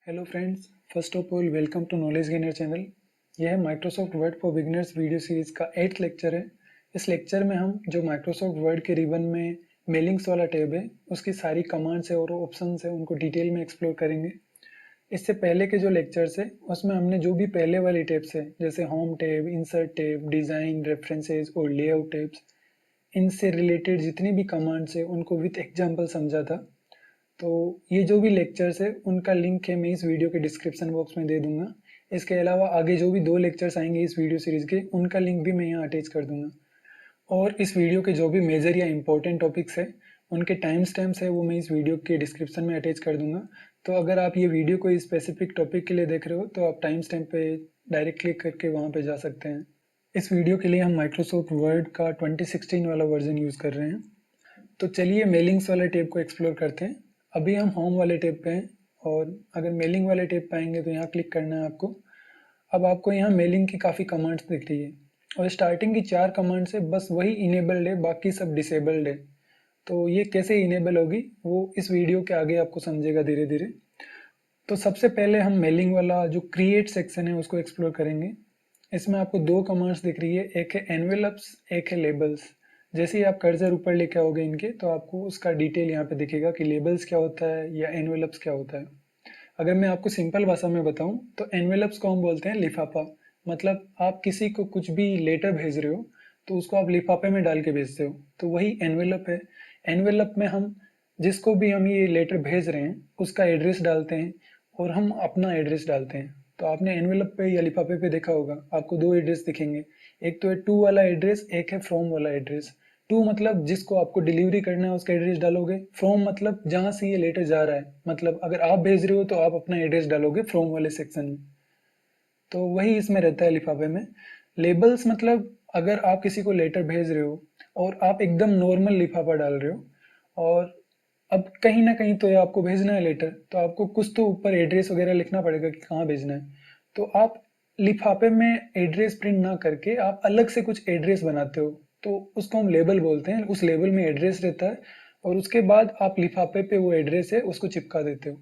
Hello friends, first of all welcome to knowledge gainer channel. यह है Microsoft Word for beginners video series का 8th lecture है। इस lecture में हम जो माइक्रोसॉफ्ट वर्ड के रिबन में मेलिंग्स वाला टैब है उसकी सारी कमांड्स है और ऑप्शंस है उनको डिटेल में एक्सप्लोर करेंगे। इससे पहले के जो लेक्चर्स है उसमें हमने जो भी पहले वाली टैब्स है जैसे home tab, insert tab, design, references और लेआउट टैब्स, इनसे रिलेटेड जितनी भी कमांड्स है उनको विथ एग्जाम्पल समझा था। तो ये जो भी लेक्चर्स है उनका लिंक है मैं इस वीडियो के डिस्क्रिप्शन बॉक्स में दे दूंगा। इसके अलावा आगे जो भी 2 लेक्चर्स आएंगे इस वीडियो सीरीज के उनका लिंक भी मैं यहाँ अटैच कर दूंगा। और इस वीडियो के जो भी मेजर या इंपॉर्टेंट टॉपिक्स है उनके टाइम स्टैम्प्स है वो मैं इस वीडियो के डिस्क्रिप्शन में अटैच कर दूंगा। तो अगर आप ये वीडियो कोई स्पेसिफिक टॉपिक के लिए देख रहे हो तो आप टाइम स्टैम्प पे डायरेक्ट क्लिक करके वहाँ पे जा सकते हैं। इस वीडियो के लिए हम माइक्रोसॉफ्ट वर्ड का 2016 वाला वर्जन यूज़ कर रहे हैं। तो चलिए मेलिंग्स वाले टैब को एक्सप्लोर करते हैं। अभी हम होम वाले टैब पे हैं और अगर मेलिंग वाले टैब पे आएंगे तो यहाँ क्लिक करना है आपको। अब आपको यहाँ मेलिंग की काफ़ी कमांड्स दिख रही है और स्टार्टिंग की 4 कमांड्स है बस वही इनेबल्ड है, बाकी सब डिसेबल्ड है। तो ये कैसे इनेबल होगी वो इस वीडियो के आगे आपको समझेगा धीरे धीरे। तो सबसे पहले हम मेलिंग वाला जो क्रिएट सेक्शन है उसको एक्सप्लोर करेंगे। इसमें आपको 2 कमांड्स दिख रही है, एक है एनवेलप्स, एक है लेबल्स। जैसे ही आप कर्सर ऊपर लेके आओगे इनके तो आपको उसका डिटेल यहाँ पे दिखेगा कि लेबल्स क्या होता है या एनवेलप्स क्या होता है। अगर मैं आपको सिंपल भाषा में बताऊं तो एनवेलप्स को हम बोलते हैं लिफाफा। मतलब आप किसी को कुछ भी लेटर भेज रहे हो तो उसको आप लिफाफे में डाल के भेजते हो, तो वही एनवेलप है। एनवेलप में हम जिसको भी हम ये लेटर भेज रहे हैं उसका एड्रेस डालते हैं और हम अपना एड्रेस डालते हैं। तो आपने एनवेलप पे या लिफाफे पे देखा होगा आपको 2 एड्रेस दिखेंगे। एक तो है टू वाला एड्रेस, एक है फ्रॉम वाला एड्रेस। टू मतलब जिसको आपको डिलीवरी करना है उसका एड्रेस डालोगे, फ्रॉम मतलब जहां से ये लेटर जा रहा है, मतलब अगर आप भेज रहे हो तो आप अपना एड्रेस डालोगे फ्रॉम वाले सेक्शन में। तो वही इसमें रहता है लिफाफे में। लेबल्स मतलब अगर आप किसी को लेटर भेज रहे हो और आप एकदम नॉर्मल लिफाफा डाल रहे हो और अब कहीं ना कहीं तो ये आपको भेजना है लेटर, तो आपको कुछ तो ऊपर एड्रेस वगैरह लिखना पड़ेगा कि कहाँ भेजना है। तो आप लिफाफे में एड्रेस प्रिंट ना करके आप अलग से कुछ एड्रेस बनाते हो, तो उसको हम लेबल बोलते हैं। उस लेबल में एड्रेस रहता है और उसके बाद आप लिफाफे पे वो एड्रेस है उसको चिपका देते हो।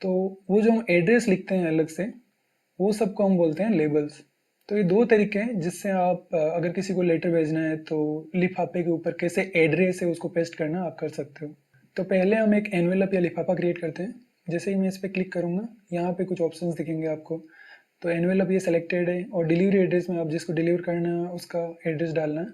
तो वो जो हम एड्रेस लिखते हैं अलग से वो सबको हम बोलते हैं लेबल्स। तो ये 2 तरीके हैं जिससे आप अगर किसी को लेटर भेजना है तो लिफाफे के ऊपर कैसे एड्रेस है उसको पेस्ट करना आप कर सकते हो। तो पहले हम एक एनवेलप या लिफाफा क्रिएट करते हैं। जैसे ही मैं इस पर क्लिक करूंगा यहाँ पे कुछ ऑप्शंस दिखेंगे आपको। तो एनवेलप ये सेलेक्टेड है और डिलीवरी एड्रेस में आप जिसको डिलीवर करना है उसका एड्रेस डालना है।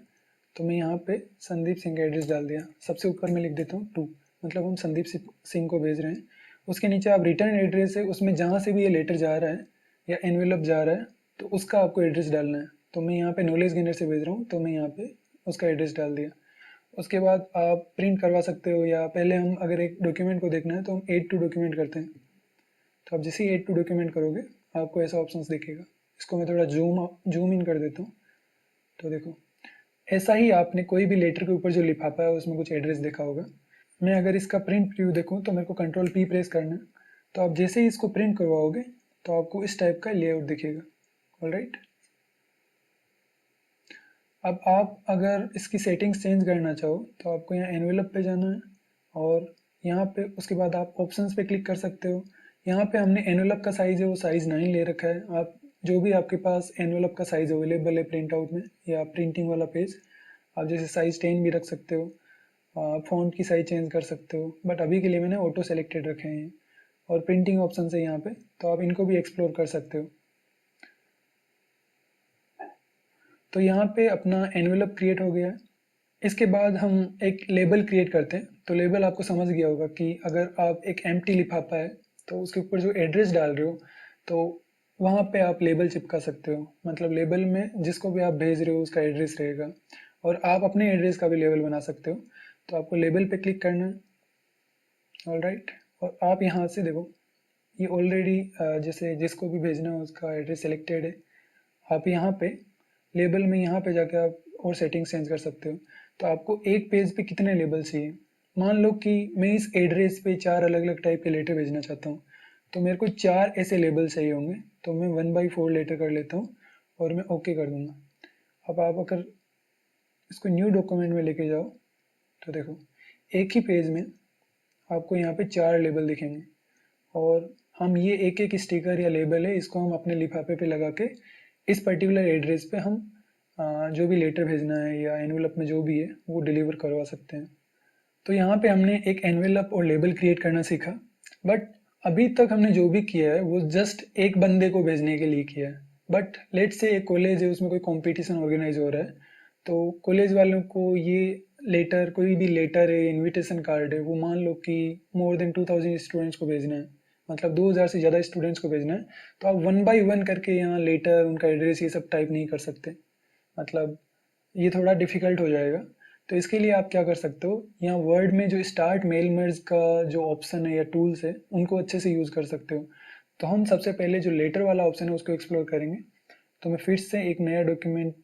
तो मैं यहाँ पे संदीप सिंह का एड्रेस डाल दिया। सबसे ऊपर मैं लिख देता हूँ टू, मतलब हम संदीप सिंह को भेज रहे हैं। उसके नीचे आप रिटर्न एड्रेस है उसमें जहाँ से भी ये लेटर जा रहा है या एनवेलप जा रहा है तो उसका आपको एड्रेस डालना है। तो मैं यहाँ पे नॉलेज गेनर से भेज रहा हूँ तो मैं यहाँ पे उसका एड्रेस डाल दिया। उसके बाद आप प्रिंट करवा सकते हो या पहले हम अगर एक डॉक्यूमेंट को देखना है तो हम एड टू डॉक्यूमेंट करते हैं। तो आप जैसे ही एड टू डॉक्यूमेंट करोगे आपको ऐसा ऑप्शन दिखेगा। इसको मैं थोड़ा जूम इन कर देता हूँ। तो देखो ऐसा ही आपने कोई भी लेटर के ऊपर जो लिफाफा है उसमें कुछ एड्रेस देखा होगा। मैं अगर इसका प्रिंट प्रीव्यू देखूँ तो मेरे को कंट्रोल पी प्रेस करना है। तो आप जैसे ही इसको प्रिंट करवाओगे तो आपको इस टाइप का लेआउट दिखेगा। ऑलराइट, अब आप अगर इसकी सेटिंग्स चेंज करना चाहो तो आपको यहाँ एनवेलप पे जाना है और यहाँ पे उसके बाद आप ऑप्शंस पे क्लिक कर सकते हो। यहाँ पे हमने एनवेलप का साइज़ है वो साइज़ 9 ले रखा है। आप जो भी आपके पास एनवेलप का साइज़ अवेलेबल है प्रिंट आउट में या प्रिंटिंग वाला पेज, आप जैसे साइज़ 10 भी रख सकते हो। फ़ॉन्ट की साइज़ चेंज कर सकते हो, बट अभी के लिए मैंने ऑटो सेलेक्टेड रखे हैं। और प्रिंटिंग ऑप्शन है यहाँ पे, तो आप इनको भी एक्सप्लोर कर सकते हो। तो यहाँ पे अपना एनवेलप क्रिएट हो गया है। इसके बाद हम एक लेबल क्रिएट करते हैं। तो लेबल आपको समझ गया होगा कि अगर आप एक एम्प्टी लिफाफा है तो उसके ऊपर जो एड्रेस डाल रहे हो तो वहाँ पे आप लेबल चिपका सकते हो। मतलब लेबल में जिसको भी आप भेज रहे हो उसका एड्रेस रहेगा और आप अपने एड्रेस का भी लेबल बना सकते हो। तो आपको लेबल पे क्लिक करना है। ऑल राइट, और आप यहाँ से देखो ये ऑलरेडी जैसे जिसको भी भेजना है उसका एड्रेस सेलेक्टेड है। आप यहाँ पे लेबल में यहाँ पे जाके आप और सेटिंग्स चेंज कर सकते हो। तो आपको एक पेज पे कितने लेबल चाहिए। मान लो कि मैं इस एड्रेस पे 4 अलग अलग टाइप के लेटर भेजना चाहता हूँ तो मेरे को 4 ऐसे लेबल चाहिए होंगे। तो मैं 1/4 लेटर कर लेता हूँ और मैं ओके कर दूंगा। अब आप अगर इसको न्यू डॉक्यूमेंट में लेके जाओ तो देखो एक ही पेज में आपको यहाँ पे 4 लेबल दिखेंगे और हम ये एक एक स्टिकर या लेबल है इसको हम अपने लिफाफे पे लगा के इस पर्टिकुलर एड्रेस पे हम जो भी लेटर भेजना है या एनवेलप में जो भी है वो डिलीवर करवा सकते हैं। तो यहाँ पे हमने एक एनवेलप और लेबल क्रिएट करना सीखा, बट अभी तक हमने जो भी किया है वो जस्ट एक बंदे को भेजने के लिए किया है। बट लेट से एक कॉलेज है, उसमें कोई कंपटीशन ऑर्गेनाइज हो रहा है, तो कॉलेज वालों को ये लेटर, कोई भी लेटर है, इनविटेशन कार्ड है, वो मान लो कि मोर देन 2000 स्टूडेंट्स को भेजना है, मतलब 2000 से ज़्यादा स्टूडेंट्स को भेजना है, तो आप वन बाई वन करके यहाँ लेटर, उनका एड्रेस ये सब टाइप नहीं कर सकते, मतलब ये थोड़ा डिफिकल्ट हो जाएगा। तो इसके लिए आप क्या कर सकते हो, यहाँ वर्ड में जो स्टार्ट मेल मर्ज का जो ऑप्शन है या टूल्स है उनको अच्छे से यूज़ कर सकते हो। तो हम सबसे पहले जो लेटर वाला ऑप्शन है उसको एक्सप्लोर करेंगे। तो मैं फिर से एक नया डॉक्यूमेंट,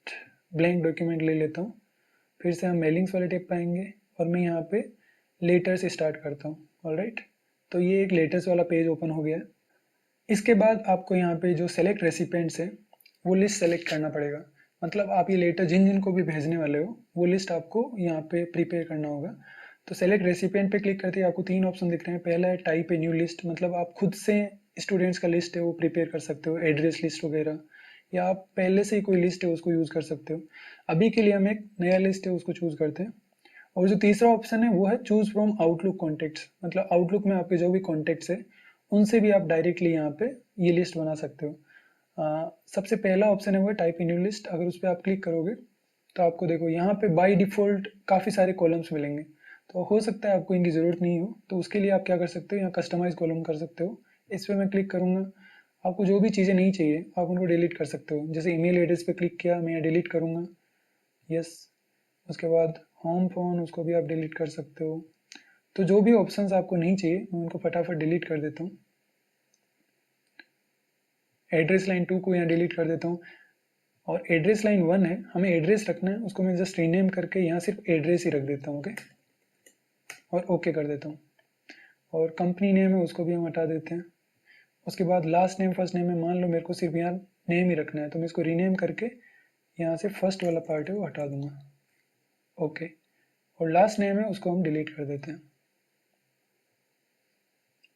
ब्लैंक डॉक्यूमेंट ले लेता हूँ। फिर से हम मेलिंग्स वाले टेप पाएंगे और मैं यहाँ पे लेटर से स्टार्ट करता हूँ। ऑलराइट, तो ये एक लेटर्स वाला पेज ओपन हो गया। इसके बाद आपको यहाँ पे जो सेलेक्ट रेसिपेंट्स है वो लिस्ट सेलेक्ट करना पड़ेगा, मतलब आप ये लेटर जिन जिन को भी भेजने वाले हो वो लिस्ट आपको यहाँ पे प्रिपेयर करना होगा। तो सेलेक्ट रेसिपेंट पे क्लिक करते ही आपको 3 ऑप्शन दिख रहे हैं। पहला है टाइप ए न्यू लिस्ट, मतलब आप खुद से स्टूडेंट्स का लिस्ट है वो प्रिपेयर कर सकते हो, एड्रेस लिस्ट वगैरह, या आप पहले से ही कोई लिस्ट है उसको यूज़ कर सकते हो। अभी के लिए हम एक नया लिस्ट है उसको चूज़ करते हैं। और जो तीसरा ऑप्शन है वो है चूज फ्रॉम आउटलुक कॉन्टेक्ट्स, मतलब आउटलुक में आपके जो भी कॉन्टेक्ट्स है उनसे भी आप डायरेक्टली यहाँ पे ये लिस्ट बना सकते हो। सबसे पहला ऑप्शन है वो टाइप इन न्यू लिस्ट। अगर उस पर आप क्लिक करोगे तो आपको देखो यहाँ पे बाय डिफ़ॉल्ट काफ़ी सारे कॉलम्स मिलेंगे, तो हो सकता है आपको इनकी ज़रूरत नहीं हो, तो उसके लिए आप क्या कर सकते हो, यहाँ कस्टमाइज कॉलम कर सकते हो। इस पर मैं क्लिक करूँगा, आपको जो भी चीज़ें नहीं चाहिए आप उनको डिलीट कर सकते हो। जैसे ईमेल एड्रेस पे क्लिक किया, मैं डिलीट करूँगा, यस। उसके बाद होम फ़ोन, उसको भी आप डिलीट कर सकते हो। तो जो भी ऑप्शंस आपको नहीं चाहिए मैं उनको फटाफट डिलीट कर देता हूँ। एड्रेस लाइन 2 को यहाँ डिलीट कर देता हूँ। और एड्रेस लाइन 1 है, हमें एड्रेस रखना है, उसको मैं जस्ट रीनेम करके यहाँ सिर्फ एड्रेस ही रख देता हूँ, ओके, और ओके कर देता हूँ। और कंपनी नेम है उसको भी हम हटा देते हैं। उसके बाद लास्ट नेम फर्स्ट नेम है, मान लो मेरे को सिर्फ यहाँ नेम ही रखना है, तो मैं इसको रीनेम करके यहाँ से फर्स्ट वाला पार्ट है वो हटा दूंगा, ओके। और लास्ट नेम है उसको हम डिलीट कर देते हैं।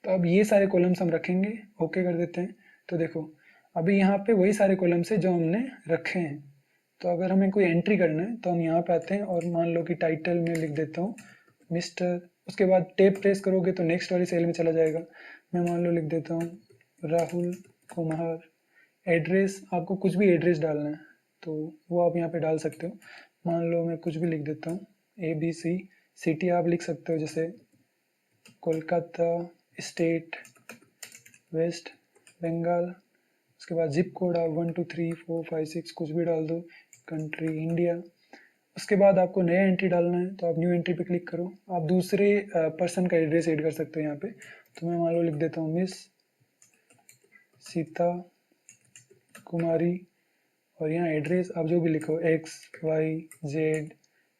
तो अब ये सारे कॉलम्स हम रखेंगे, ओके कर देते हैं। तो देखो अभी यहाँ पे वही सारे कॉलम्स है जो हमने रखे हैं। तो अगर हमें कोई एंट्री करना है तो हम यहाँ पे आते हैं और मान लो कि टाइटल में लिख देता हूँ मिस्टर, उसके बाद टैब प्रेस करोगे तो नेक्स्ट वाली सेल में चला जाएगा। मैं मान लो लिख देता हूँ राहुल कुमार। एड्रेस, आपको कुछ भी एड्रेस डालना है तो वो आप यहाँ पे डाल सकते हो। मान लो मैं कुछ भी लिख देता हूँ ABC, सिटी आप लिख सकते हो जैसे कोलकाता, स्टेट वेस्ट बंगाल। उसके बाद जिप कोड आप 12345 कुछ भी डाल दो, कंट्री इंडिया। उसके बाद आपको नया एंट्री डालना है तो आप न्यू एंट्री पे क्लिक करो। आप दूसरे पर्सन का एड्रेस ऐड कर सकते हो यहाँ पे। तो मैं मान लो लिख देता हूँ मिस सीता कुमारी, और यहाँ एड्रेस आप जो भी लिखो XYZ,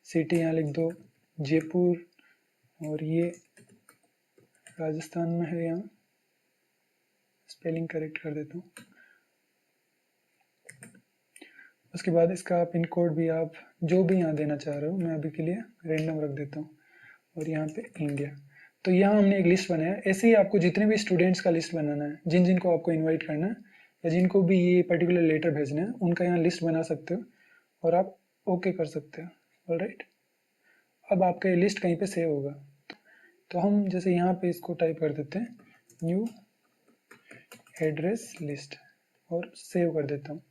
सिटी यहाँ लिख दो जयपुर, और ये राजस्थान में है, यहाँ स्पेलिंग करेक्ट कर देता हूँ। उसके बाद इसका पिन कोड भी आप जो भी यहाँ देना चाह रहे हो, मैं अभी के लिए रैंडम रख देता हूँ, और यहाँ पे इंडिया। तो यहाँ हमने एक लिस्ट बनाया। ऐसे ही आपको जितने भी स्टूडेंट्स का लिस्ट बनाना है, जिन जिनको आपको इनवाइट करना है या जिनको भी ये पर्टिकुलर लेटर भेजना है, उनका यहाँ लिस्ट बना सकते हो और आप ओके कर सकते हो। ऑलराइट, अब आपका ये लिस्ट कहीं पे सेव होगा। तो हम जैसे यहाँ पे इसको टाइप कर देते हैं न्यू एड्रेस लिस्ट और सेव कर देता हूँ।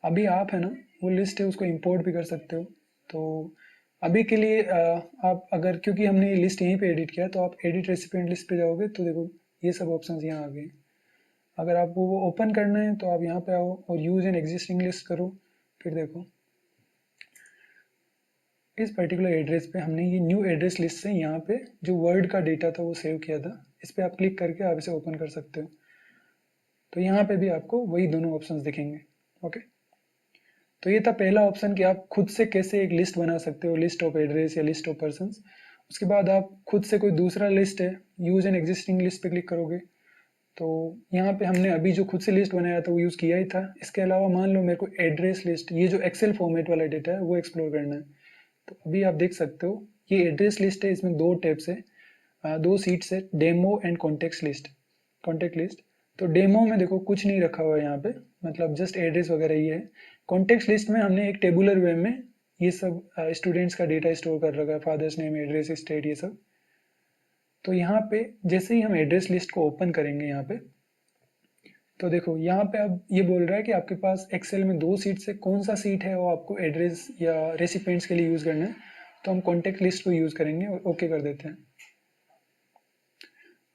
अभी आप है ना वो लिस्ट है उसको इंपोर्ट भी कर सकते हो। तो अभी के लिए आप अगर, क्योंकि हमने ये लिस्ट यहीं पे एडिट किया, तो आप एडिट रेसिपिएंट लिस्ट पे जाओगे तो देखो ये सब ऑप्शंस यहाँ आ गए। अगर आपको वो ओपन करना है तो आप यहाँ पे आओ और यूज एन एग्जिस्टिंग लिस्ट करो। फिर देखो इस पर्टिकुलर एड्रेस पे हमने ये न्यू एड्रेस लिस्ट से यहाँ पे जो वर्ड का डेटा था वो सेव किया था, इस पर आप क्लिक करके आप इसे ओपन कर सकते हो। तो यहाँ पे भी आपको वही दोनों ऑप्शंस दिखेंगे, ओके। तो ये था पहला ऑप्शन कि आप खुद से कैसे एक लिस्ट बना सकते हो, लिस्ट ऑफ एड्रेस या लिस्ट ऑफ पर्सन्स। उसके बाद आप खुद से कोई दूसरा लिस्ट है, यूज एन एग्जिस्टिंग लिस्ट पे क्लिक करोगे तो यहाँ पे हमने अभी जो खुद से लिस्ट बनाया था वो यूज़ किया ही था। इसके अलावा मान लो मेरे को एड्रेस लिस्ट, ये जो एक्सेल फॉर्मेट वाला डेटा है वो एक्सप्लोर करना है। तो अभी आप देख सकते हो ये एड्रेस लिस्ट है, इसमें 2 टैब्स है, 2 सीट्स है, डेमो एंड कॉन्टेक्ट लिस्ट। तो डेमो में देखो कुछ नहीं रखा हुआ है यहाँ पे, मतलब जस्ट एड्रेस वगैरह ये है। कॉन्टेक्स्ट लिस्ट में हमने एक टेबुलर वे में ये सब स्टूडेंट्स का डेटा स्टोर कर रखा है, फादर्स नेम, एड्रेस, स्टेट, ये सब। तो यहाँ पे जैसे ही हम एड्रेस लिस्ट को ओपन करेंगे यहाँ पे, तो देखो यहाँ पे अब ये बोल रहा है कि आपके पास एक्सेल में 2 सीट से कौन सा सीट है वो आपको एड्रेस या रेसिपिएंट्स के लिए यूज़ करना है। तो हम कॉन्टेक्ट लिस्ट को यूज़ करेंगे और ओके कर देते हैं।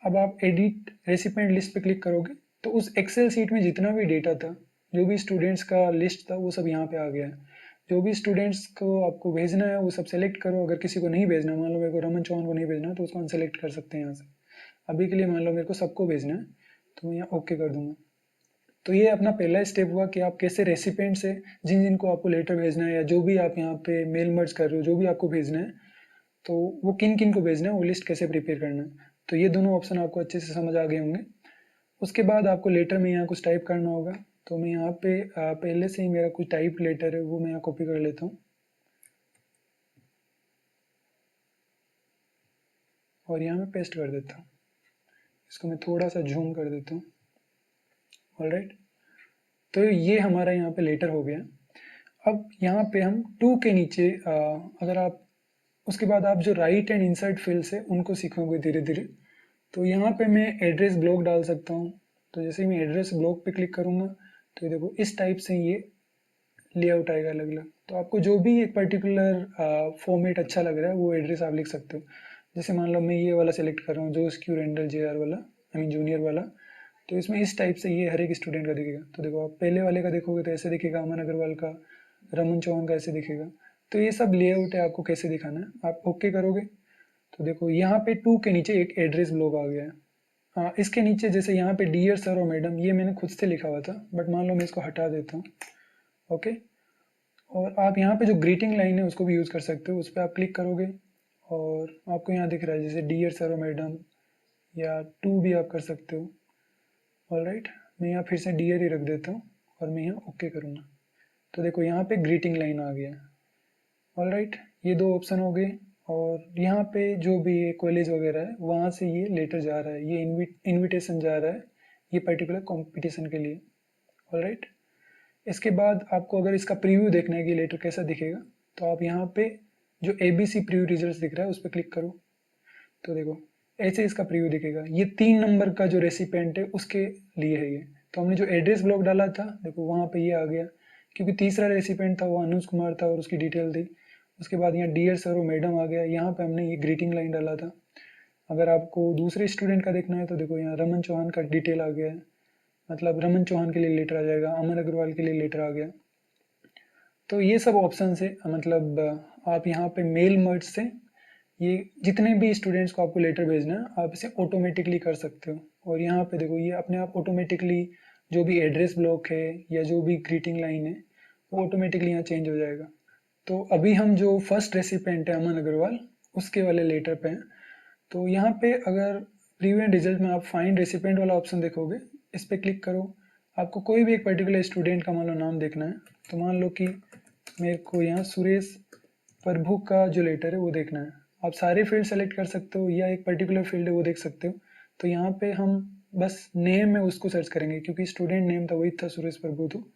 अब आप एडिट रेसिपिएंट लिस्ट पे क्लिक करोगे तो उस एक्सेल सीट में जितना भी डेटा था, जो भी स्टूडेंट्स का लिस्ट था, वो सब यहाँ पे आ गया है। जो भी स्टूडेंट्स को आपको भेजना है वो सब सेलेक्ट करो। अगर किसी को नहीं भेजना, मान लो मेरे को रमन चौहान को नहीं भेजना, तो उसको अनसेलेक्ट कर सकते हैं यहाँ से। अभी के लिए मान लो मेरे को सबको भेजना है, तो मैं यहाँ ओके कर दूंगा। तो ये अपना पहला स्टेप हुआ कि आप कैसे रेसिपिएंट से जिन जिनको आपको लेटर भेजना है या जो भी आप यहाँ पे मेल मर्ज कर रहे हो, जो भी आपको भेजना है, तो वो किन किन को भेजना है वो लिस्ट कैसे प्रिपेयर करना है। तो ये दोनों ऑप्शन आपको अच्छे से समझ आ गए होंगे। उसके बाद आपको लेटर में यहाँ कुछ टाइप करना होगा। तो मैं यहाँ पे पहले से ही मेरा कुछ टाइप लेटर है वो मैं यहाँ कॉपी कर लेता हूँ और यहाँ मैं पेस्ट कर देता हूँ। इसको मैं थोड़ा सा जूम कर देता हूँ। ऑलराइट, तो ये हमारा यहाँ पे लेटर हो गया। अब यहाँ पे हम टू के नीचे अगर आप उसके बाद आप जो राइट एंड इंसर्ट फील्ड्स है उनको सीखोगे धीरे धीरे। तो यहाँ पे मैं एड्रेस ब्लॉक डाल सकता हूँ। तो जैसे ही मैं एड्रेस ब्लॉक पे क्लिक करूँगा तो देखो इस टाइप से ये लेआउट आएगा अलग अलग। तो आपको जो भी एक पर्टिकुलर फॉर्मेट अच्छा लग रहा है वो एड्रेस आप लिख सकते हो। जैसे मान लो मैं ये वाला सेलेक्ट कर रहा हूँ, जो क्यू रेंडल JR वाला, आई मीन जूनियर वाला। तो इसमें इस टाइप से ये हर एक स्टूडेंट का दिखेगा। तो देखो आप पहले वाले का देखोगे तो ऐसे दिखेगा, अमन अग्रवाल का, रमन चौहान का ऐसे दिखेगा। तो ये सब लेआउट है, आपको कैसे दिखाना है। आप ओके करोगे तो देखो यहाँ पे टू के नीचे एक एड्रेस ब्लॉक आ गया है। हाँ, इसके नीचे जैसे यहाँ पे डियर सर और मैडम, ये मैंने खुद से लिखा हुआ था, बट मान लो मैं इसको हटा देता हूँ। ओके, और आप यहाँ पे जो ग्रीटिंग लाइन है उसको भी यूज़ कर सकते हो। उस पर आप क्लिक करोगे और आपको यहाँ दिख रहा है जैसे डियर सर और मैडम, या टू भी आप कर सकते हो। ऑलराइट, मैं यहाँ फिर से डियर ही रख देता हूँ और मैं यहाँ ओके करूँगा। तो देखो यहाँ पे ग्रीटिंग लाइन आ गया। ऑलराइट, ये दो ऑप्शन हो गए। और यहाँ पे जो भी ये कॉलेज वगैरह है वहाँ से ये लेटर जा रहा है, ये इनविटेशन जा रहा है ये पर्टिकुलर कंपटीशन के लिए। ऑलराइट, इसके बाद आपको अगर इसका प्रीव्यू देखना है कि लेटर कैसा दिखेगा, तो आप यहाँ पे जो ABC प्रीव्यू रिजल्ट्स दिख रहा है उस पर क्लिक करो। तो देखो ऐसे इसका प्रीव्यू दिखेगा। ये 3 नंबर का जो रेसिपेंट है उसके लिए है ये। तो हमने जो एड्रेस ब्लॉक डाला था देखो वहाँ पे ये आ गया, क्योंकि तीसरा रेसिपेंट था वो अनुज कुमार था और उसकी डिटेल थी। उसके बाद यहाँ डियर सर और मैडम आ गया, यहाँ पे हमने ये ग्रीटिंग लाइन डाला था। अगर आपको दूसरे स्टूडेंट का देखना है तो देखो यहाँ रमन चौहान का डिटेल आ गया है, मतलब रमन चौहान के लिए लेटर आ जाएगा, अमन अग्रवाल के लिए लेटर आ गया। तो ये सब ऑप्शन है, मतलब आप यहाँ पे मेल मर्ज से ये जितने भी स्टूडेंट्स को आपको लेटर भेजना है आप इसे ऑटोमेटिकली कर सकते हो। और यहाँ पे देखो ये अपने आप ऑटोमेटिकली जो भी एड्रेस ब्लॉक है या जो भी ग्रीटिंग लाइन है वो ऑटोमेटिकली यहाँ चेंज हो जाएगा। तो अभी हम जो फर्स्ट रेसिपेंट है अमन अग्रवाल, उसके वाले लेटर पे हैं। तो यहाँ पे अगर प्रीव्यू एंड रिजल्ट में आप फाइंड रेसिपेंट वाला ऑप्शन देखोगे, इस पर क्लिक करो। आपको कोई भी एक पर्टिकुलर स्टूडेंट का मान लो नाम देखना है। तो मान लो कि मेरे को यहाँ सुरेश प्रभु का जो लेटर है वो देखना है। आप सारे फील्ड सेलेक्ट कर सकते हो या एक पर्टिकुलर फील्ड है वो देख सकते हो। तो यहाँ पे हम बस नेम है उसको सर्च करेंगे, क्योंकि स्टूडेंट नेम था वही था सुरेश प्रभु। तो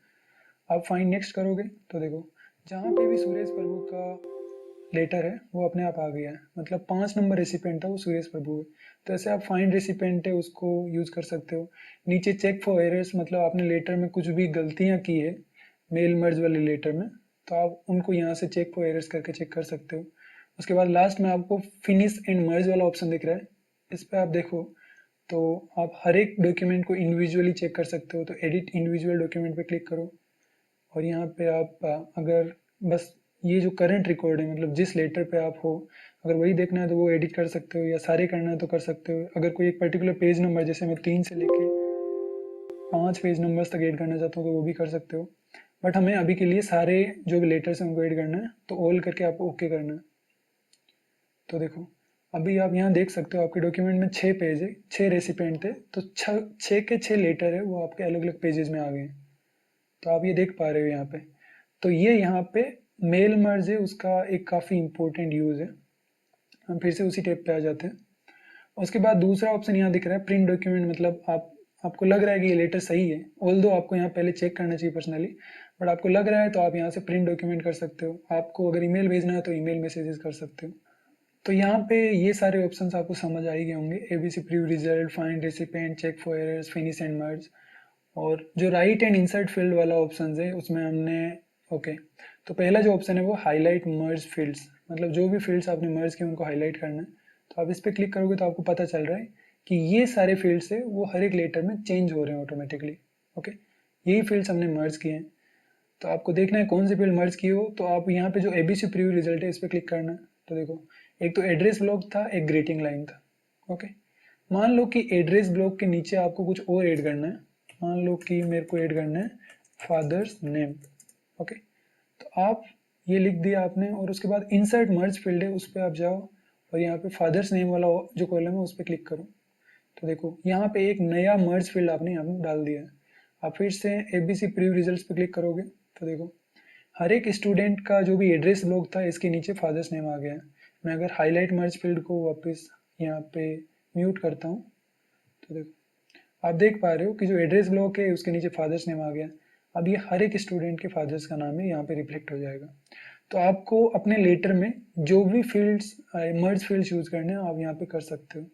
आप फाइंड नेक्स्ट करोगे तो देखो जहाँ पे भी सुरेश प्रभु का लेटर है वो अपने आप आ गया है, मतलब 5 नंबर रेसिपेंट था वो सुरेश प्रभु है। तो ऐसे आप फाइंड रेसिपेंट है उसको यूज कर सकते हो। नीचे चेक फॉर एरर्स, मतलब आपने लेटर में कुछ भी गलतियां की है मेल मर्ज वाले लेटर में, तो आप उनको यहाँ से चेक फॉर एरर्स करके चेक कर सकते हो। उसके बाद लास्ट में आपको फिनिश एंड मर्ज वाला ऑप्शन दिख रहा है, इस पर आप देखो तो आप हर एक डॉक्यूमेंट को इंडिविजुअली चेक कर सकते हो। तो एडिट इंडिविजुअल डॉक्यूमेंट पे क्लिक करो और यहाँ पे आप अगर बस ये जो करंट रिकॉर्ड है, मतलब जिस लेटर पे आप हो, अगर वही देखना है तो वो एडिट कर सकते हो, या सारे करना है तो कर सकते हो। अगर कोई एक पर्टिकुलर पेज नंबर, जैसे मैं 3 से लेके 5 पेज नंबर्स तक ऐड करना चाहता हूँ तो वो भी कर सकते हो। बट हमें अभी के लिए सारे जो भी लेटर्स हैं उनको ऐड करना है, तो ऑल करके आपको ओके करना है। तो देखो अभी आप यहाँ देख सकते हो आपके डॉक्यूमेंट में 6 पेज है, 6 रेसिपेंट थे, तो 6 के 6 लेटर है वो आपके अलग अलग पेजेस में आ गए। तो आप ये देख पा रहे हो यहाँ पे। तो ये यहाँ पे मेल मर्ज है उसका एक काफ़ी इंपॉर्टेंट यूज़ है। हम फिर से उसी टेप पे आ जाते हैं। उसके बाद दूसरा ऑप्शन यहाँ दिख रहा है प्रिंट डॉक्यूमेंट, मतलब आप आपको लग रहा है कि ये लेटर सही है, ऑल्दो आपको यहाँ पहले चेक करना चाहिए पर्सनली, बट आपको लग रहा है तो आप यहाँ से प्रिंट डॉक्यूमेंट कर सकते हो। आपको अगर ईमेल भेजना है तो ईमेल मैसेजेस कर सकते हो। तो यहाँ पे ये सारे ऑप्शंस आपको समझ आ ही गए होंगे, ABC preview result, find recipient, check for errors, finish and merge. और जो राइट एंड इंसर्ट फील्ड वाला ऑप्शन है उसमें हमने ओके तो पहला जो ऑप्शन है वो हाईलाइट मर्ज फील्ड्स, मतलब जो भी फील्ड्स आपने मर्ज किए उनको हाईलाइट करना है। तो आप इस पर क्लिक करोगे तो आपको पता चल रहा है कि ये सारे फील्ड्स है वो हर एक लेटर में चेंज हो रहे हैं ऑटोमेटिकली। ओके, यही फील्ड्स हमने मर्ज किए हैं। तो आपको देखना है कौन सी फील्ड मर्ज की हो, तो आप यहाँ पे जो एबीसी प्रीव्यू रिजल्ट है इस पर क्लिक करना है। तो देखो, एक तो एड्रेस ब्लॉक था, एक ग्रीटिंग लाइन था। ओके, मान लो कि एड्रेस ब्लॉक के नीचे आपको कुछ और ऐड करना है। मान लो कि मेरे को ऐड करना है फादर्स नेम। ओके, तो आप ये लिख दिया आपने, और उसके बाद इंसर्ट मर्ज फील्ड है उस पर आप जाओ, और यहाँ पे फादर्स नेम वाला जो कॉलम है उस पर क्लिक करो। तो देखो यहाँ पे एक नया मर्ज फील्ड आपने यहाँ पे डाल दिया है। आप फिर से एबीसी प्रीव्यू रिजल्ट्स पे क्लिक करोगे तो देखो हर एक स्टूडेंट का जो भी एड्रेस ब्लॉक था इसके नीचे फादर्स नेम आ गया है। मैं अगर हाईलाइट मर्ज फील्ड को वापस यहाँ पे म्यूट करता हूँ तो देखो आप देख पा रहे हो कि जो एड्रेस ब्लॉक है उसके नीचे फादर्स नेम आ गया। अब ये हर एक स्टूडेंट के फादर्स का नाम है, यहाँ पे रिफ्लेक्ट हो जाएगा। तो आपको अपने लेटर में जो भी फील्ड्स मर्ज फील्ड्स यूज करने हैं आप यहाँ पे कर सकते हो।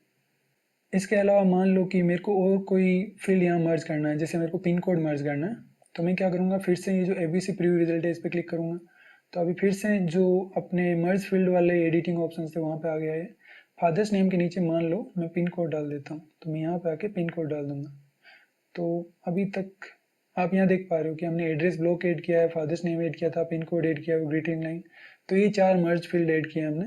इसके अलावा मान लो कि मेरे को और कोई फील्ड यहाँ मर्ज करना है, जैसे मेरे को पिन कोड मर्ज करना है, तो मैं क्या करूँगा, फिर से ये जो एबीसी प्रीव्यू रिजल्ट है इस पर क्लिक करूँगा। तो अभी फिर से जो अपने मर्ज फील्ड वाले एडिटिंग ऑप्शन थे वहाँ पे आ गया है। फादर्स नेम के नीचे मान लो मैं पिन कोड डाल देता हूँ, तो मैं यहाँ पे आके पिन कोड डाल दूंगा। तो अभी तक आप यहाँ देख पा रहे हो कि हमने एड्रेस ब्लॉक ऐड किया है, फादर्स नेम ऐड किया था, पिन कोड ऐड किया है, ग्रीटिंग लाइन। तो ये 4 मर्ज फील्ड ऐड किए हमने।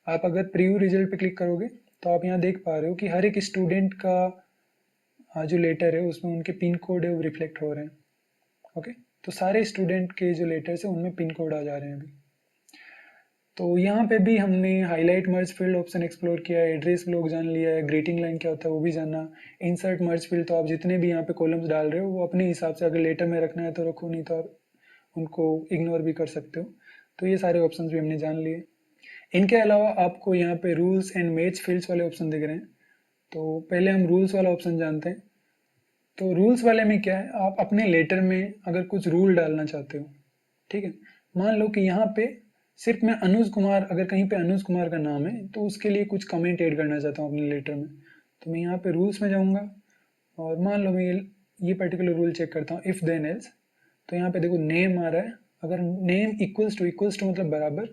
आप अगर प्रीव्यू रिजल्ट पे क्लिक करोगे तो आप यहाँ देख पा रहे हो कि हर एक स्टूडेंट का जो लेटर है उसमें उनके पिन कोड है वो रिफ्लेक्ट हो रहे हैं। ओके, तो सारे स्टूडेंट के जो लेटर्स है उनमें पिन कोड आ जा रहे हैं अभी। तो यहाँ पे भी हमने हाईलाइट मर्ज फील्ड ऑप्शन एक्सप्लोर किया है, एड्रेस ब्लॉक जान लिया है, ग्रीटिंग लाइन क्या होता है वो भी जाना। इंसर्ट मर्ज फील्ड तो आप जितने भी यहाँ पे कॉलम्स डाल रहे हो वो अपने हिसाब से अगर लेटर में रखना है तो रखो, नहीं तो आप उनको इग्नोर भी कर सकते हो। तो ये सारे ऑप्शन भी हमने जान लिए। इनके अलावा आपको यहाँ पे रूल्स एंड मैच फील्ड्स वाले ऑप्शन दिख रहे हैं। तो पहले हम रूल्स वाला ऑप्शन जानते हैं। तो रूल्स वाले में क्या है, आप अपने लेटर में अगर कुछ रूल डालना चाहते हो, ठीक है, मान लो कि यहाँ पे सिर्फ मैं अनुज कुमार, अगर कहीं पे अनुज कुमार का नाम है तो उसके लिए कुछ कमेंट ऐड करना चाहता हूँ अपने लेटर में। तो मैं यहाँ पे रूल्स में जाऊँगा और मान लो मैं ये पर्टिकुलर रूल चेक करता हूँ, इफ़ देन एल्स। तो यहाँ पे देखो नेम आ रहा है, अगर नेम इक्वल्स टू मतलब बराबर,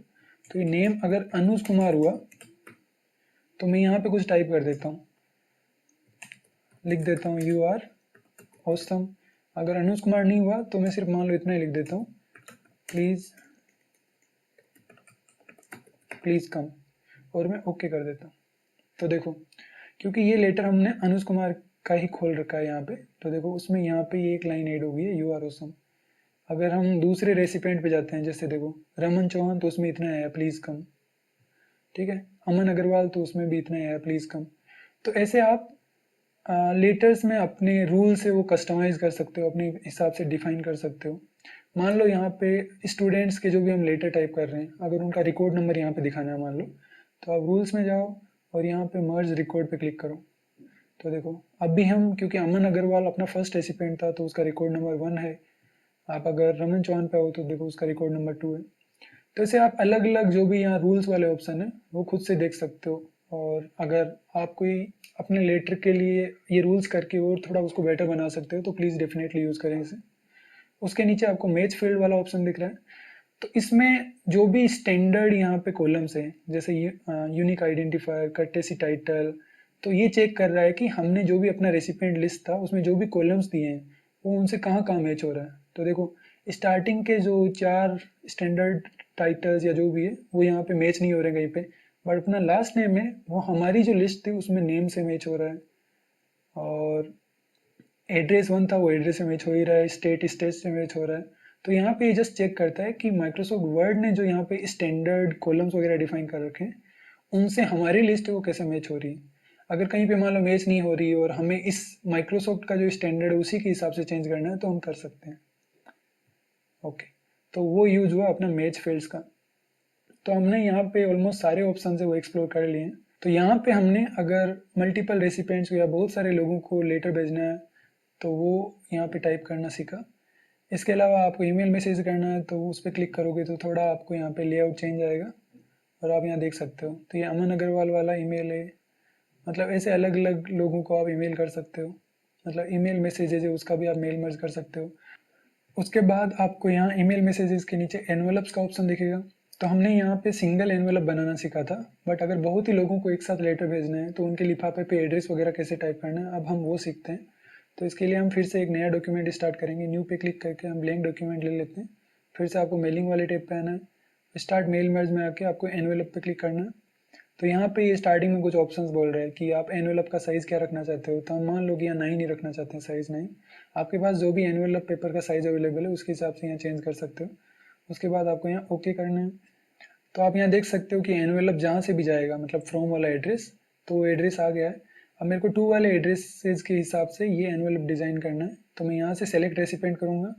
तो ये नेम अगर अनुज कुमार हुआ तो मैं यहाँ पे कुछ टाइप कर देता हूँ, लिख देता हूँ यू आर ऑसम। अगर अनुज कुमार नहीं हुआ तो मैं सिर्फ मान लो इतना ही लिख देता हूँ, प्लीज प्लीज कम, और मैं ओके कर देता हूँ। तो देखो क्योंकि ये लेटर हमने अनुज कुमार का ही खोल रखा है यहाँ पे, तो देखो उसमें यहाँ पे ये एक लाइन ऐड हो गई है, यू आर ऑसम। अगर हम दूसरे रेसिपेंट पे जाते हैं, जैसे देखो रमन चौहान, तो उसमें इतना है प्लीज कम, ठीक है, अमन अग्रवाल तो उसमें भी इतना है प्लीज कम। तो ऐसे आप लेटर्स में अपने रूल से वो कस्टमाइज कर सकते हो, अपने हिसाब से डिफाइन कर सकते हो। मान लो यहाँ पे स्टूडेंट्स के जो भी हम लेटर टाइप कर रहे हैं, अगर उनका रिकॉर्ड नंबर यहाँ पे दिखाना है मान लो, तो आप रूल्स में जाओ और यहाँ पे मर्ज रिकॉर्ड पे क्लिक करो। तो देखो अभी हम, क्योंकि अमन अग्रवाल अपना फर्स्ट रेसिपेंट था तो उसका रिकॉर्ड नंबर 1 है। आप अगर रमन चौहान पे हो तो देखो उसका रिकॉर्ड नंबर 2 है। तो ऐसे आप अलग अलग जो भी यहाँ रूल्स वाले ऑप्शन है वो खुद से देख सकते हो। और अगर आप कोई अपने लेटर के लिए ये रूल्स करके और थोड़ा उसको बेटर बना सकते हो तो प्लीज़ डेफिनेटली यूज़ करें इसे। उसके नीचे आपको मैच फील्ड वाला ऑप्शन दिख रहा है। तो इसमें जो भी स्टैंडर्ड यहाँ पे कॉलम्स हैं, जैसे यूनिक आइडेंटिफायर, कर्टेसी टाइटल, तो ये चेक कर रहा है कि हमने जो भी अपना रेसिपिएंट लिस्ट था उसमें जो भी कॉलम्स दिए हैं वो उनसे कहाँ कहाँ मैच हो रहा है। तो देखो स्टार्टिंग के जो 4 स्टैंडर्ड टाइटल्स या जो भी है वो यहाँ पे मैच नहीं हो रहे कहीं पे, बट अपना लास्ट नेम है वो हमारी जो लिस्ट थी उसमें नेम से मैच हो रहा है। और एड्रेस 1 था वो एड्रेस से मैच हो ही रहा है, स्टेट से मैच हो रहा है। तो यहाँ पे ये जस्ट चेक करता है कि माइक्रोसॉफ्ट वर्ड ने जो यहाँ पे स्टैंडर्ड कॉलम्स वगैरह डिफाइन कर रखे हैं उनसे हमारी लिस्ट वो कैसे मैच हो रही है। अगर कहीं पे मान लो मैच नहीं हो रही और हमें इस माइक्रोसॉफ्ट का जो स्टैंडर्ड है उसी के हिसाब से चेंज करना है तो हम कर सकते हैं। ओके, तो वो यूज हुआ अपना मैच फील्ड्स का। तो हमने यहाँ पे ऑलमोस्ट सारे ऑप्शन है वो एक्सप्लोर कर लिए हैं। तो यहाँ पे हमने अगर मल्टीपल रेसिपेंट्स या बहुत सारे लोगों को लेटर भेजना है तो वो यहाँ पे टाइप करना सीखा। इसके अलावा आपको ईमेल मैसेज करना है तो उस पर क्लिक करोगे तो थोड़ा आपको यहाँ पे लेआउट चेंज आएगा और आप यहाँ देख सकते हो। तो ये अमन अग्रवाल वाला ईमेल है, मतलब ऐसे अलग अलग लोगों को आप ईमेल कर सकते हो, मतलब ईमेल मैसेजेज है उसका भी आप मेल मर्ज कर सकते हो। उसके बाद आपको यहाँ ईमेल मैसेजेस के नीचे एनवेलप्स का ऑप्शन दिखेगा। तो हमने यहाँ पे सिंगल एनवेलप बनाना सीखा था, बट अगर बहुत ही लोगों को एक साथ लेटर भेजना है तो उनके लिफाफे पे एड्रेस वगैरह कैसे टाइप करना है अब हम वो सीखते हैं। तो इसके लिए हम फिर से एक नया डॉक्यूमेंट स्टार्ट करेंगे। न्यू पे क्लिक करके हम ब्लैंक डॉक्यूमेंट ले लेते हैं। फिर से आपको मेलिंग वाले टैब पे आना है, स्टार्ट मेल मर्ज में आके आपको एनवेलप पे क्लिक करना है। तो यहाँ पे ये स्टार्टिंग में कुछ ऑप्शंस बोल रहे हैं कि आप एनवेलप का साइज़ क्या रखना चाहते हो। तो हम मान लो कि यहाँ 9 ही रखना चाहते हैं, साइज़ 9। आपके पास जो भी एनवेलप पेपर का साइज़ अवेलेबल है उसके हिसाब से यहाँ चेंज कर सकते हो। उसके बाद आपको यहाँ ओके करना है। तो आप यहाँ देख सकते हो कि एनवेलप जहाँ से भी जाएगा, मतलब फ्रॉम वाला एड्रेस, तो एड्रेस आ गया है। अब मेरे को टू वाले एड्रेसेस के हिसाब से ये एनवेलप डिज़ाइन करना है। तो मैं यहाँ से सेलेक्ट रेसिपेंट करूँगा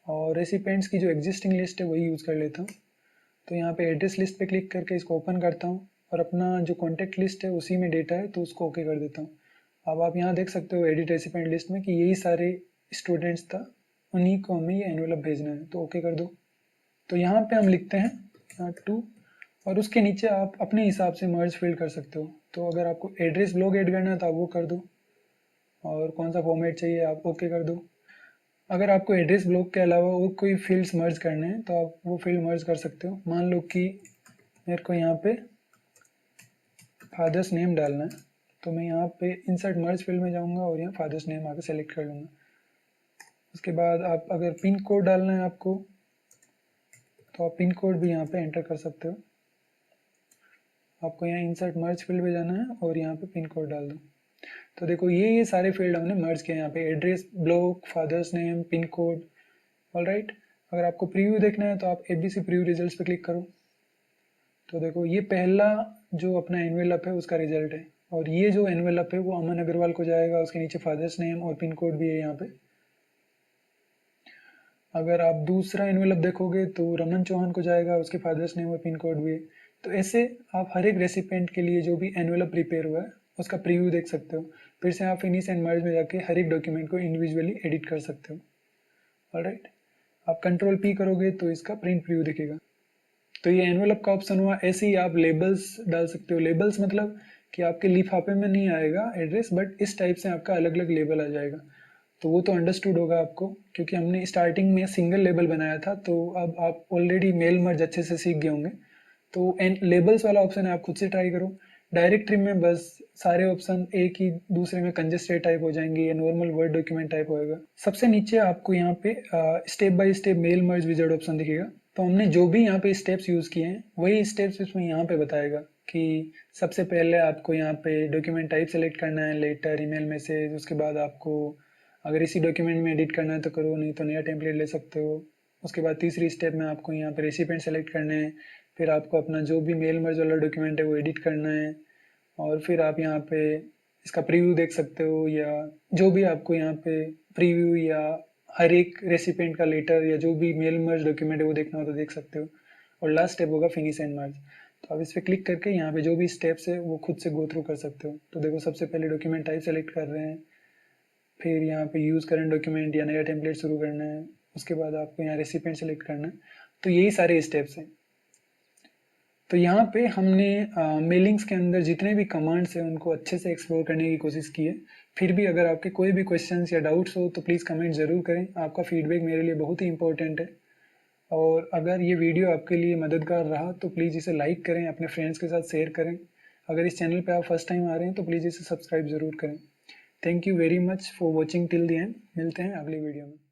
और रेसिपेंट्स की जो एग्जिस्टिंग लिस्ट है वही यूज़ कर लेता हूँ। तो यहाँ पे एड्रेस लिस्ट पे क्लिक करके इसको ओपन करता हूँ और अपना जो कॉन्टैक्ट लिस्ट है उसी में डेटा है तो उसको ओके कर देता हूँ। अब आप यहाँ देख सकते हो एडिट रेसिपेंट लिस्ट में कि यही सारे स्टूडेंट्स था, उन्हीं को हमें ये एनवेलप भेजना है, तो ओके कर दो। तो यहाँ पे हम लिखते हैं यहाँ 2 और उसके नीचे आप अपने हिसाब से मर्ज फिल कर सकते हो। तो अगर आपको एड्रेस ब्लॉक ऐड करना है तो आप वो कर दो और कौन सा फॉर्मेट चाहिए आप ओके कर दो। अगर आपको एड्रेस ब्लॉक के अलावा और कोई फील्ड्स मर्ज करने हैं तो आप वो फील्ड मर्ज कर सकते हो। मान लो कि मेरे को यहाँ पे फादर्स नेम डालना है, तो मैं यहाँ पे इंसर्ट मर्ज फील्ड में जाऊँगा और यहाँ फादर्स नेम आके सेलेक्ट कर लूँगा। उसके बाद आप अगर पिन कोड डालना है आपको तो आप पिन कोड भी यहाँ पे एंटर कर सकते हो। आपको यहाँ इंसर्ट मर्ज फील्ड में जाना है और यहाँ पे पिन कोड डाल दो। तो देखो ये सारे फील्ड हमने मर्ज किए यहाँ पे, address, block, father's name, pin code. Alright, अगर आपको प्रीव्यू देखना है तो आप एबीसी प्रीव्यू रिजल्ट्स पे क्लिक करो। तो देखो ये पहला जो अपना एनवेलप है उसका रिजल्ट है और ये जो एनवेलप है वो अमन अग्रवाल को जाएगा, उसके नीचे फादर्स नेम और पिन कोड भी है यहाँ पे। अगर आप दूसरा एनवेलप देखोगे तो रमन चौहान को जाएगा, उसके फादर्स नेम और पिन कोड भी है। तो ऐसे आप हर एक रेसिपेंट के लिए जो भी एनवेलप प्रिपेयर हुआ है उसका प्रीव्यू देख सकते हो। फिर से आप फिनिश एंड मर्ज में जाके हर एक डॉक्यूमेंट को इंडिविजुअली एडिट कर सकते हो। ऑलराइट, आप कंट्रोल पी करोगे तो इसका प्रिंट प्रीव्यू दिखेगा। तो ये एनवेलप का ऑप्शन हुआ। ऐसे ही आप लेबल्स डाल सकते हो। लेबल्स मतलब कि आपके लिफाफे में नहीं आएगा एड्रेस, बट इस टाइप से आपका अलग अलग लेबल आ जाएगा। तो वो तो अंडरस्टूड होगा आपको, क्योंकि हमने स्टार्टिंग में सिंगल लेबल बनाया था। तो अब आप ऑलरेडी मेल मर्ज अच्छे से सीख गए होंगे। तो एन लेबल्स वाला ऑप्शन है, आप खुद से ट्राई करो। डायरेक्टरी में बस सारे ऑप्शन एक ही दूसरे में कंजेस्टेड टाइप हो जाएंगे, ये नॉर्मल वर्ड डॉक्यूमेंट टाइप होएगा। सबसे नीचे आपको यहाँ पे step by step mail merge wizard option दिखेगा। तो हमने जो भी यहाँ पे स्टेप्स यूज़ किए हैं वही स्टेप्स इसमें यहाँ पे बताएगा कि सबसे पहले आपको यहाँ पे डॉक्यूमेंट टाइप सेलेक्ट करना है, लेटर, ईमेल, मैसेज। उसके बाद आपको अगर इसी डॉक्यूमेंट में एडिट करना है तो करो, नहीं तो नया टेम्पलेट ले सकते हो। उसके बाद तीसरी स्टेप में आपको यहाँ पे रेसिपेंट सेलेक्ट करने हैं। फिर आपको अपना जो भी मेल मर्ज वाला डॉक्यूमेंट है वो एडिट करना है और फिर आप यहाँ पे इसका प्रीव्यू देख सकते हो, या जो भी आपको यहाँ पे प्रीव्यू या हर एक रेसिपेंट का लेटर या जो भी मेल मर्ज डॉक्यूमेंट है वो देखना हो तो देख सकते हो। और लास्ट स्टेप होगा फिनिश एंड मर्ज। तो आप इस पर क्लिक करके यहाँ पे जो भी स्टेप्स है वो खुद से गो थ्रू कर सकते हो। तो देखो सबसे पहले डॉक्यूमेंट टाइप सेलेक्ट कर रहे हैं, फिर यहाँ पे यूज़ करंट डॉक्यूमेंट या नया टेम्पलेट शुरू करना है, उसके बाद आपको यहाँ रेसिपेंट सेलेक्ट करना है। तो यही सारे स्टेप्स हैं। तो यहाँ पे हमने मेलिंग्स के अंदर जितने भी कमांड्स हैं उनको अच्छे से एक्सप्लोर करने की कोशिश की है। फिर भी अगर आपके कोई भी क्वेश्चंस या डाउट्स हो तो प्लीज़ कमेंट ज़रूर करें। आपका फीडबैक मेरे लिए बहुत ही इंपॉर्टेंट है। और अगर ये वीडियो आपके लिए मददगार रहा तो प्लीज़ इसे लाइक करें, अपने फ्रेंड्स के साथ शेयर करें। अगर इस चैनल पे आप फर्स्ट टाइम आ रहे हैं तो प्लीज़ इसे सब्सक्राइब ज़रूर करें। Thank you very much for watching till the end. मिलते हैं अगली वीडियो में।